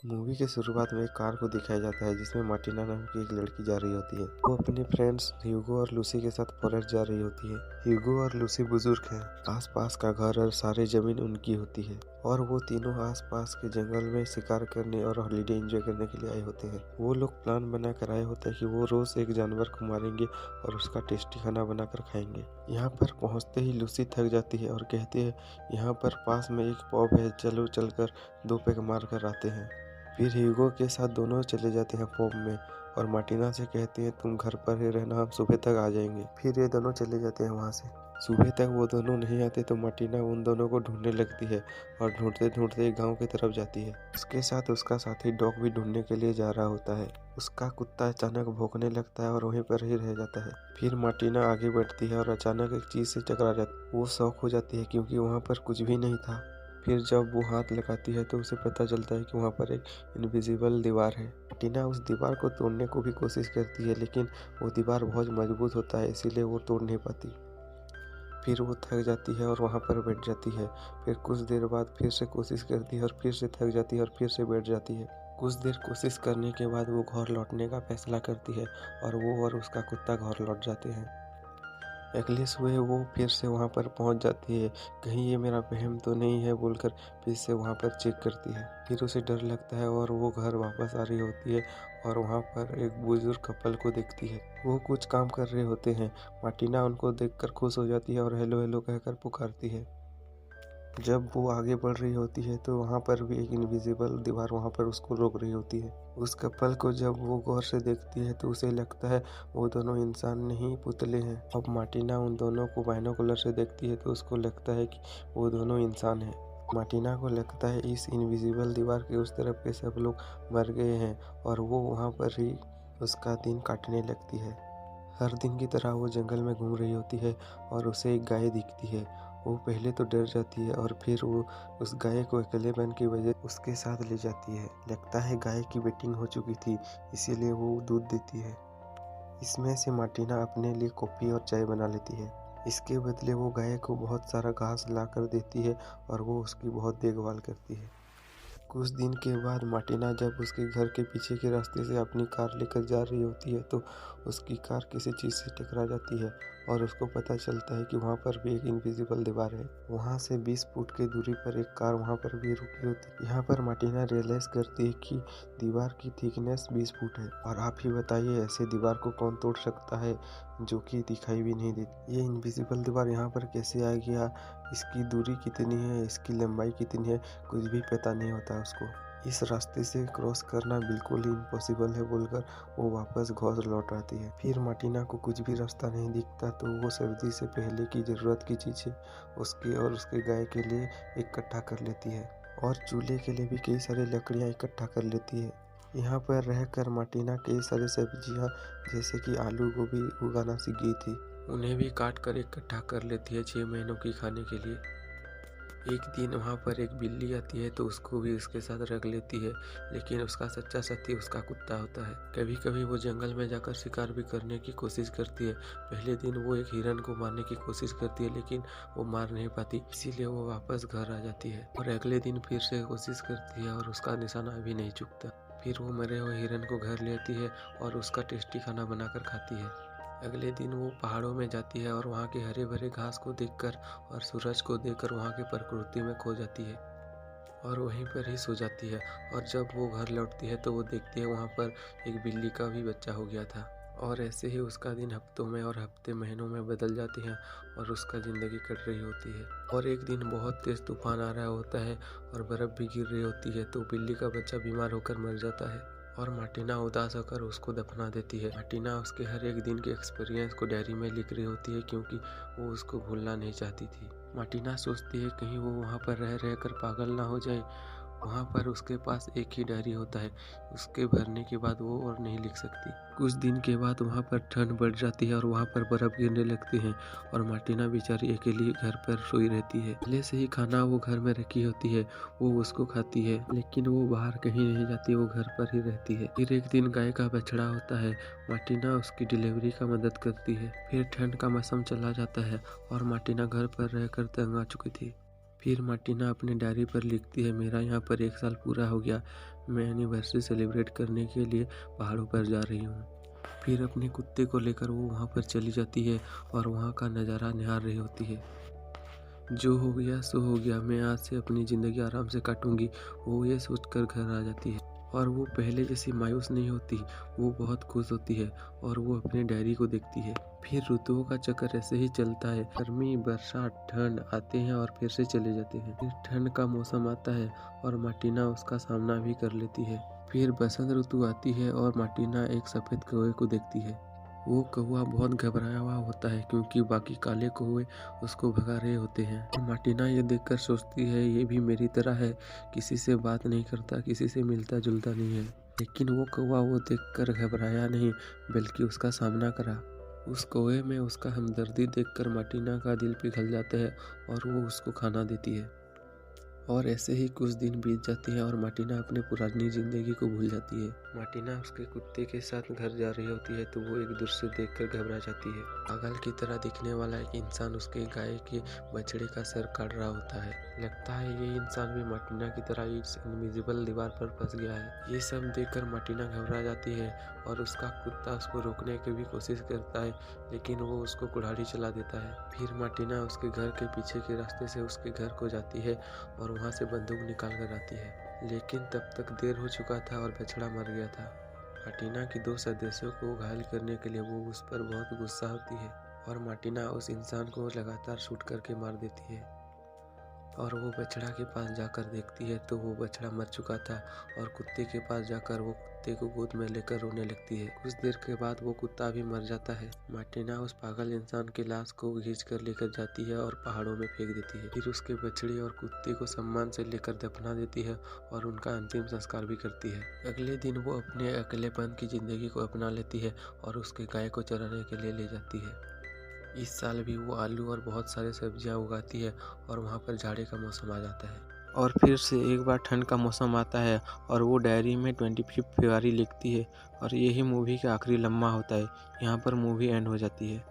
Movie के शुरुआत में एक कार को दिखाया जाता है जिसमें मार्टिना नाम की एक लड़की जा रही होती है। वो अपने फ्रेंड्स ह्यूगो और लूसी के साथ फॉरेस्ट जा रही होती है। ह्यूगो और लूसी बुजुर्ग हैं। आसपास का घर और सारी जमीन उनकी होती है और वो तीनों आसपास के जंगल में शिकार करने और हॉलीडे एंजॉय करने के लिए आए होते हैं। वो लोग प्लान बनाकर आए होते हैं कि वो रोज एक जानवर को मारेंगे और उसका टेस्टी खाना बनाकर खाएंगे। यहाँ पर पहुँचते ही लूसी थक जाती है और कहती है यहाँ पर पास में एक पब है, चलो चलकर 2 पैग मार कर आते हैं। फिर ह्यूगो के साथ दोनों चले जाते हैं पब में और मार्टिना से कहते हैं तुम घर पर ही रहना, हम सुबह तक आ जाएंगे। फिर ये दोनों चले जाते हैं वहाँ से। सुबह तक वो दोनों नहीं आते तो मार्टिना उन दोनों को ढूंढने लगती है और ढूंढते ढूंढते एक गांव की तरफ जाती है। उसके साथ उसका साथी डॉग भी ढूंढने के लिए जा रहा होता है। उसका कुत्ता अचानक भौंकने लगता है और वहीं पर ही रह जाता है। फिर मार्टिना आगे बढ़ती है और अचानक एक चीज से टकरा जाती है। वो शॉक हो जाती है क्योंकि वहाँ पर कुछ भी नहीं था। फिर जब वो हाथ लगाती है तो उसे पता चलता है कि वहाँ पर एक इनविजिबल दीवार है। टीना उस दीवार को तोड़ने को भी कोशिश करती है लेकिन वो दीवार बहुत मजबूत होता है, इसीलिए वो तोड़ नहीं पाती। फिर वो थक जाती है और वहाँ पर बैठ जाती है। फिर कुछ देर बाद फिर से कोशिश करती है और फिर से थक जाती है और फिर से बैठ जाती है। कुछ देर कोशिश करने के बाद वो घर लौटने का फैसला करती है और वो और उसका कुत्ता घर लौट जाते हैं। अगले सुबह वो फिर से वहाँ पर पहुँच जाती है। कहीं ये मेरा वहम तो नहीं है बोलकर फिर से वहाँ पर चेक करती है। फिर उसे डर लगता है और वो घर वापस आ रही होती है और वहाँ पर एक बुजुर्ग कपल को देखती है। वो कुछ काम कर रहे होते हैं। मार्टिना उनको देखकर खुश हो जाती है और हेलो हेलो कहकर पुकारती है। जब वो आगे बढ़ रही होती है तो वहाँ पर भी एक इनविजिबल दीवार वहाँ पर उसको रोक रही होती है। उस कपल को जब वो गौर से देखती है तो उसे लगता है वो दोनों इंसान नहीं पुतले हैं। अब मार्टिना उन दोनों को बाइनोकुलर से देखती है तो उसको लगता है कि वो दोनों इंसान हैं। मार्टिना को लगता है इस इनविजिबल दीवार के उस तरफ के सब लोग मर गए हैं और वो वहाँ पर ही उसका दिन काटने लगती है। हर दिन की तरह वो जंगल में घूम रही होती है और उसे एक गाय दिखती है। वो पहले तो डर जाती है और फिर वो उस गाय को अकेलेपन की वजह उसके साथ ले जाती है। लगता है गाय की वेटिंग हो चुकी थी, इसीलिए वो दूध देती है। इसमें से मार्टिना अपने लिए कॉफ़ी और चाय बना लेती है। इसके बदले वो गाय को बहुत सारा घास ला कर देती है और वो उसकी बहुत देखभाल करती है। कुछ दिन के बाद मार्टिना जब उसके घर के पीछे के रास्ते से अपनी कार लेकर जा रही होती है तो उसकी कार किसी चीज़ से टकरा जाती है और उसको पता चलता है कि वहाँ पर भी एक इनविजिबल दीवार है। वहाँ से 20 फुट की दूरी पर एक कार वहाँ पर भी रुकी होती है। यहाँ पर मार्टिना रियलाइज करती है कि दीवार की थिकनेस 20 फुट है। और आप ही बताइए ऐसे दीवार को कौन तोड़ सकता है जो कि दिखाई भी नहीं देती। ये इनविजिबल दीवार यहाँ पर कैसे आ गया, इसकी दूरी कितनी है, इसकी लंबाई कितनी है, कुछ भी पता नहीं होता उसको। इस रास्ते से क्रॉस करना बिल्कुल ही इम्पॉसिबल है बोलकर वो वापस घर लौट आती है। फिर मार्टिना को कुछ भी रास्ता नहीं दिखता तो वो सर्दी से पहले की ज़रूरत की चीज़ें उसके और उसके गाय के लिए इकट्ठा कर लेती है और चूल्हे के लिए भी कई सारी लकड़ियाँ इकट्ठा कर लेती है। यहाँ पर रहकर मार्टिना कई सारी सब्जियाँ जैसे कि आलू गोभी उगाना सीख गई थी। उन्हें भी काट कर इकट्ठा कर लेती है 6 महीनों की खाने के लिए। एक दिन वहाँ पर एक बिल्ली आती है तो उसको भी उसके साथ रख लेती है, लेकिन उसका सच्चा साथी उसका कुत्ता होता है। कभी कभी वो जंगल में जाकर शिकार भी करने की कोशिश करती है। पहले दिन वो एक हिरन को मारने की कोशिश करती है लेकिन वो मार नहीं पाती, इसीलिए वो वापस घर आ जाती है और अगले दिन फिर से कोशिश करती है और उसका निशाना अभी नहीं चूकता। फिर वो मरे हुए हिरन को घर लेती है और उसका टेस्टी खाना बनाकर खाती है। अगले दिन वो पहाड़ों में जाती है और वहाँ के हरे भरे घास को देखकर और सूरज को देखकर वहाँ की प्रकृति में खो जाती है और वहीं पर ही सो जाती है। और जब वो घर लौटती है तो वो देखती है वहाँ पर एक बिल्ली का भी बच्चा हो गया था। और ऐसे ही उसका दिन हफ्तों में और हफ्ते महीनों में बदल जाते हैं और उसका ज़िंदगी कट रही होती है। और एक दिन बहुत तेज़ तूफान आ रहा होता है और बर्फ़ भी गिर रही होती है तो बिल्ली का बच्चा बीमार होकर मर जाता है और मार्टिना उदास होकर उसको दफना देती है। मार्टिना उसके हर एक दिन के एक्सपीरियंस को डायरी में लिख रही होती है क्योंकि वो उसको भूलना नहीं चाहती थी। मार्टिना सोचती है कहीं वो वहाँ पर रह रहकर पागल ना हो जाए। वहाँ पर उसके पास एक ही डायरी होता है, उसके भरने के बाद वो और नहीं लिख सकती। कुछ दिन के बाद वहाँ पर ठंड बढ़ जाती है और वहाँ पर बर्फ़ गिरने लगती है और मार्टिना बेचारी अकेली घर पर सोई रहती है। पहले से ही खाना वो घर में रखी होती है, वो उसको खाती है लेकिन वो बाहर कहीं नहीं जाती, वो घर पर ही रहती है। फिर एक दिन गाय का बछड़ा होता है, मार्टिना उसकी डिलीवरी का मदद करती है। फिर ठंड का मौसम चला जाता है और मार्टिना घर पर रहकर तंग आ चुकी थी। फिर मार्टिना अपनी डायरी पर लिखती है मेरा यहाँ पर 1 साल पूरा हो गया, मैं एनिवर्सरी सेलिब्रेट करने के लिए पहाड़ों पर जा रही हूँ। फिर अपने कुत्ते को लेकर वो वहाँ पर चली जाती है और वहाँ का नज़ारा निहार रही होती है। जो हो गया सो हो गया, मैं आज से अपनी ज़िंदगी आराम से काटूंगी, वो ये सोचकर घर आ जाती है। और वो पहले जैसी मायूस नहीं होती, वो बहुत खुश होती है और वो अपने डायरी को देखती है। फिर ऋतुओं का चक्कर ऐसे ही चलता है। गर्मी, बरसात, ठंड आते हैं और फिर से चले जाते हैं। फिर ठंड का मौसम आता है और मार्टिना उसका सामना भी कर लेती है। फिर बसंत ऋतु आती है और मार्टिना एक सफ़ेद कौवे को देखती है। वो कौवा बहुत घबराया हुआ होता है क्योंकि बाकी काले कौवे उसको भगा रहे होते हैं। मार्टिना ये देखकर सोचती है, ये भी मेरी तरह है, किसी से बात नहीं करता, किसी से मिलता जुलता नहीं है। लेकिन वो कौवा वो देखकर घबराया नहीं, बल्कि उसका सामना करा। उस कौवे में उसका हमदर्दी देखकर मार्टिना का दिल पिघल जाता है और वो उसको खाना देती है। और ऐसे ही कुछ दिन बीत जाते हैं और मार्टिना अपने पुरानी जिंदगी को भूल जाती है। मार्टिना उसके कुत्ते के साथ घर जा रही होती है तो वो एक दृश्य देखकर घबरा जाती है। पागल की तरह दिखने वाला एक इंसान उसके गाय के बछड़े का सर काट रहा होता है। लगता है ये इंसान भी मार्टिना की तरह इस इनविजिबल दीवार पर फंस गया है। ये सब देखकर मार्टिना घबरा जाती है और उसका कुत्ता उसको रोकने की भी कोशिश करता है, लेकिन वो उसको कुल्हाड़ी चला देता है। फिर मार्टिना उसके घर के पीछे के रास्ते से उसके घर को जाती है और वहाँ से बंदूक निकाल कर आती है। लेकिन तब तक देर हो चुका था और बछड़ा मर गया था। मार्टिना की 2 सदस्यों को घायल करने के लिए वो उस पर बहुत गुस्सा होती है और मार्टिना उस इंसान को लगातार शूट करके मार देती है। और वो बछड़ा के पास जाकर देखती है तो वो बछड़ा मर चुका था और कुत्ते के पास जाकर वो कुत्ते को गोद में लेकर रोने लगती है। कुछ देर के बाद वो कुत्ता भी मर जाता है। मार्टिना उस पागल इंसान की लाश को खींच कर लेकर जाती है और पहाड़ों में फेंक देती है। फिर उसके बछड़े और कुत्ते को सम्मान से लेकर दफना देती है और उनका अंतिम संस्कार भी करती है। अगले दिन वो अपने अकेलेपन की जिंदगी को अपना लेती है और उसके गाय को चराने के लिए ले जाती है। इस साल भी वो आलू और बहुत सारे सब्जियां उगाती है और वहाँ पर जाड़े का मौसम आ जाता है। और फिर से एक बार ठंड का मौसम आता है और वो डायरी में 25 फरवरी लिखती है और यही मूवी का आखिरी लम्हा होता है। यहाँ पर मूवी एंड हो जाती है।